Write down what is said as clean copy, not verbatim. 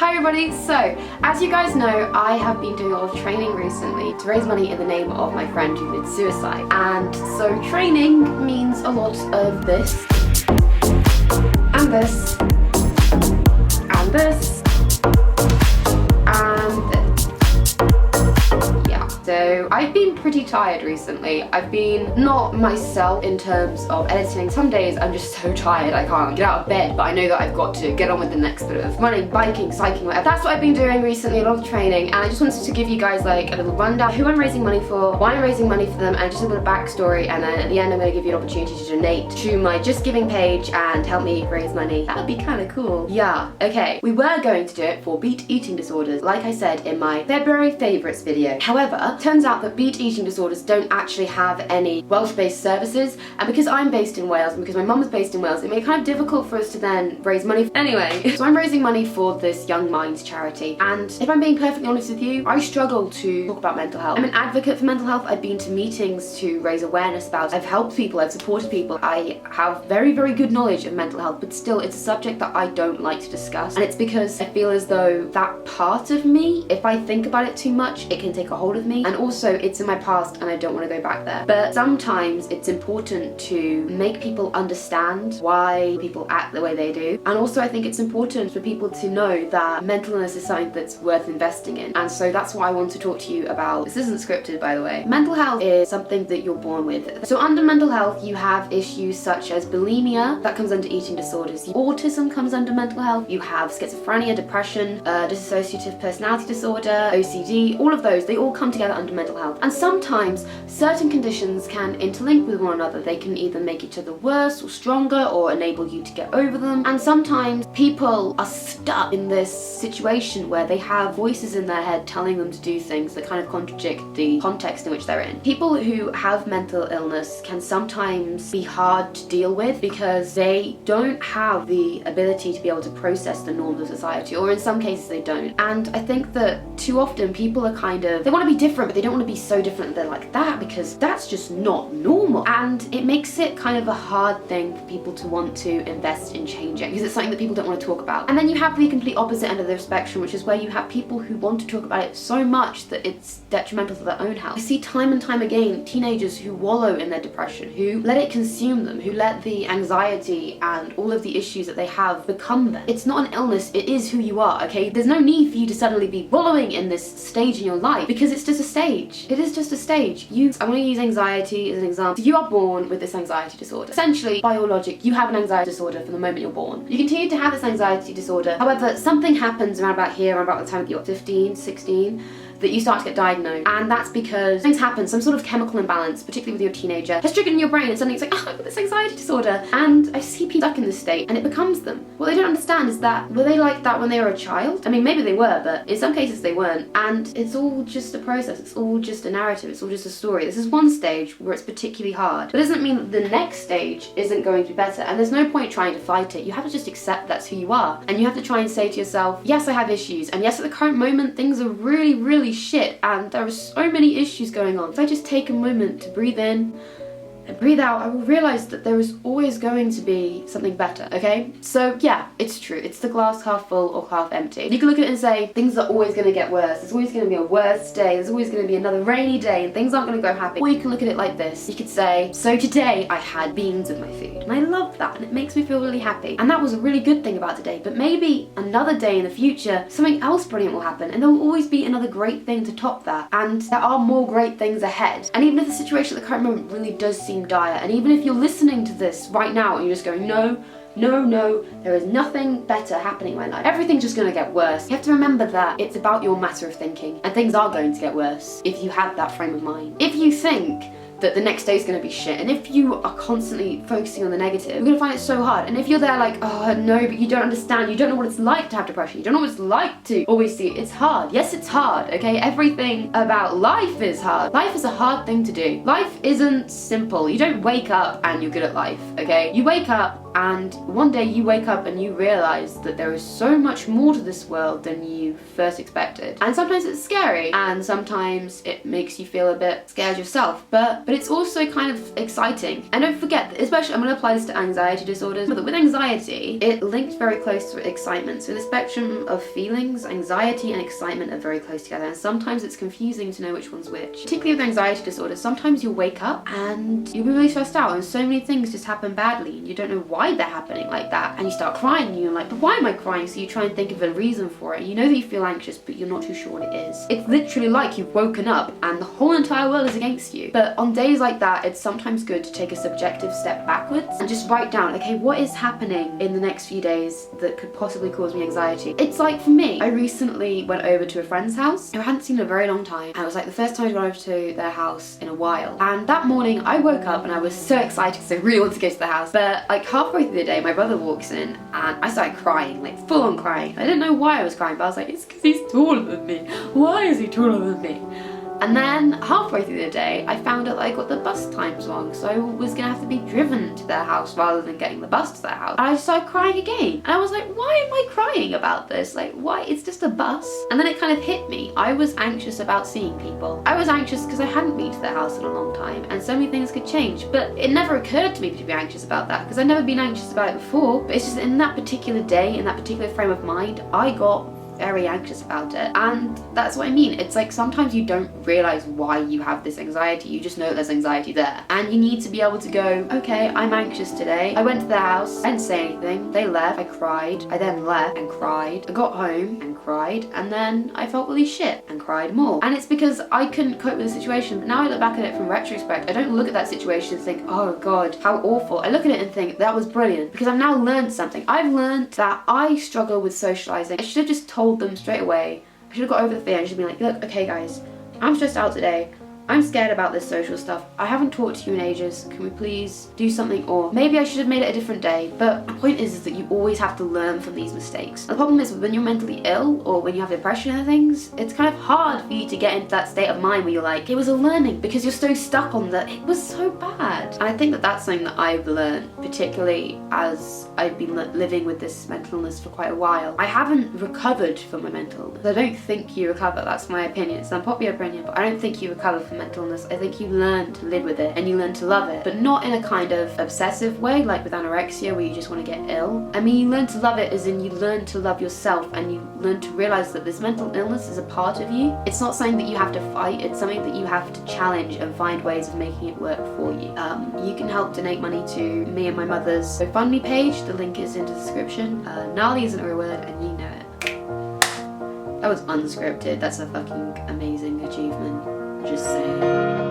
Hi everybody, so as you guys know, I have been doing a lot of training recently to raise money in the name of my friend who committed suicide. And so training means a lot of this, and this, and this, and this. Yeah, so I've been pretty tired recently. I've been not myself in terms of editing. Some days I'm just so tired I can't get out of bed, but I know that I've got to get on with the next bit of running, biking, cycling, whatever. That's what I've been doing recently, a lot of training, and I just wanted to give you guys like a little rundown who I'm raising money for, why I'm raising money for them, and just a little backstory, and then at the end I'm going to give you an opportunity to donate to my Just Giving page and help me raise money. That would be kind of cool. Yeah, okay. We were going to do it for beat eating disorders, like I said in my February favourites video. However, turns out that beat eating disorders don't actually have any Welsh-based services, and because I'm based in Wales and because my mum is based in Wales, it made it kind of difficult for us to then raise money. Anyway, so I'm raising money for this Young Minds charity, and if I'm being perfectly honest with you, I struggle to talk about mental health. I'm an advocate for mental health. I've been to meetings to raise awareness about it. I've helped people, I've supported people. I have very, very good knowledge of mental health, but still it's a subject that I don't like to discuss, and it's because I feel as though that part of me, if I think about it too much, it can take a hold of me, and also it's in my past and I don't want to go back there. But sometimes it's important to make people understand why people act the way they do, and also I think it's important for people to know that mental illness is something that's worth investing in, and so that's what I want to talk to you about. This isn't scripted, by the way. Mental health is something that you're born with. So under mental health you have issues such as bulimia, that comes under eating disorders. Autism comes under mental health. You have schizophrenia, depression, dissociative personality disorder, OCD, all of those, they all come together under mental health. And sometimes certain conditions can interlink with one another. They can either make each other worse or stronger or enable you to get over them. And sometimes people are stuck in this situation where they have voices in their head telling them to do things that kind of contradict the context in which they're in. People who have mental illness can sometimes be hard to deal with because they don't have the ability to be able to process the norms of society, or in some cases they don't. And I think that too often people are kind of, they want to be different, but they don't want to be so different that they're like that, because that's just not normal. And it makes it kind of a hard thing for people to want to invest in changing, because it's something that people don't want to talk about. And then you have the complete opposite end of the spectrum, which is where you have people who want to talk about it so much that it's detrimental to their own health. I see time and time again teenagers who wallow in their depression, who let it consume them, who let the anxiety and all of the issues that they have become them. It's not an illness, it is who you are, okay? There's no need for you to suddenly be wallowing in this stage in your life, because it's just a stage. It is just a stage. I'm going to use anxiety as an example. So you are born with this anxiety disorder. Essentially, by your logic, you have an anxiety disorder from the moment you're born. You continue to have this anxiety disorder. However, something happens around about here, around about the time that you're 15, 16, that you start to get diagnosed, and that's because things happen, some sort of chemical imbalance, particularly with your teenager, has triggered in your brain, and suddenly it's like, oh, I've got this anxiety disorder. And I see people stuck in this state, and it becomes them. What they don't understand is that, were they like that when they were a child? I mean, maybe they were, but in some cases they weren't. And it's all just a process, it's all just a narrative, it's all just a story. This is one stage where it's particularly hard, but it doesn't mean that the next stage isn't going to be better, and there's no point trying to fight it. You have to just accept that's who you are, and you have to try and say to yourself, yes, I have issues, and yes, at the current moment things are really, really shit, and there are so many issues going on. If I just take a moment to breathe in and breathe out, I will realize that there is always going to be something better, okay? So yeah, it's true. It's the glass half full or half empty. You can look at it and say, things are always going to get worse. There's always going to be a worse day. There's always going to be another rainy day, and things aren't going to go happy. Or you can look at it like this. You could say, so today I had beans with my food, and I love that, and it makes me feel really happy. And that was a really good thing about today, but maybe another day in the future, something else brilliant will happen, and there will always be another great thing to top that. And there are more great things ahead. And even if the situation at the current moment really does seem dire, and even if you're listening to this right now and you're just going, no, there is nothing better happening in my life, everything's just gonna get worse, you have to remember that it's about your matter of thinking, and things are going to get worse if you have that frame of mind. If you think that the next day is going to be shit, and if you are constantly focusing on the negative, you're going to find it so hard. And if you're there like, oh no, but you don't understand, you don't know what it's like to have depression, you don't know what it's like to always see it. It's hard. Yes, it's hard, okay? Everything about life is hard. Life is a hard thing to do. Life isn't simple. You don't wake up and you're good at life, okay? You wake up and one day you wake up and you realize that there is so much more to this world than you first expected. And sometimes it's scary, and sometimes it makes you feel a bit scared yourself, but it's also kind of exciting. And don't forget, especially I'm going to apply this to anxiety disorders, but with anxiety, it links very close to excitement. So the spectrum of feelings, anxiety and excitement are very close together, and sometimes it's confusing to know which one's which. Particularly with anxiety disorders, sometimes you'll wake up and you'll be really stressed out and so many things just happen badly and you don't know why they're happening like that, and you start crying and you're like, but why am I crying? So you try and think of a reason for it. You know that you feel anxious, but you're not too sure what it is. It's literally like you've woken up and the whole entire world is against you. But on days like that, it's sometimes good to take a subjective step backwards and just write down, okay, what is happening in the next few days that could possibly cause me anxiety? It's like, for me, I recently went over to a friend's house who I hadn't seen in a very long time, and it was like the first time I'd gone over to their house in a while. And that morning I woke up and I was so excited because I really wanted to go to the house, but like halfway through the day my brother walks in and I started crying, like full on crying. I didn't know why I was crying, but I was like, it's because he's taller than me. Why is he taller than me? And then halfway through the day, I found out that I got the bus times wrong, so I was gonna have to be driven to their house rather than getting the bus to their house. And I started crying again. And I was like, why am I crying about this? Like, why? It's just a bus. And then it kind of hit me. I was anxious about seeing people. I was anxious because I hadn't been to their house in a long time, and so many things could change. But it never occurred to me to be anxious about that, because I'd never been anxious about it before. But it's just in that particular day, in that particular frame of mind, I got very anxious about it. And that's what I mean. It's like sometimes you don't realize why you have this anxiety, you just know there's anxiety there, and you need to be able to go, okay, I'm anxious today. I went to their house, I didn't say anything, they left, I cried, I then left and cried, I got home and cried, and then I felt really shit and cried more. And it's because I couldn't cope with the situation. But now I look back at it from retrospect, I don't look at that situation and think, oh god, how awful. I look at it and think, that was brilliant, because I've now learned something. I've learned that I struggle with socializing. I should have just told them straight away. I should have got over the fear and just been like, look, okay guys, I'm stressed out today. I'm scared about this social stuff. I haven't talked to you in ages. Can we please do something? Or maybe I should have made it a different day. But the point is that you always have to learn from these mistakes. The problem is when you're mentally ill or when you have depression and things, it's kind of hard for you to get into that state of mind where you're like, it was a learning, because you're so stuck on that it was so bad. And I think that that's something that I've learned, particularly as I've been living with this mental illness for quite a while. I haven't recovered from my mental illness. I don't think you recover. That's my opinion. It's an unpopular opinion, but I don't think you recover from mental illness. I think you learn to live with it and you learn to love it, but not in a kind of obsessive way like with anorexia where you just want to get ill. I mean, you learn to love it as in you learn to love yourself, and you learn to realize that this mental illness is a part of you. It's not something that you have to fight, it's something that you have to challenge and find ways of making it work for you. You can help donate money to me and my mother's GoFundMe page. The link is in the description. Gnarly isn't a real word and you know it. That was unscripted. That's a fucking amazing achievement. Just saying.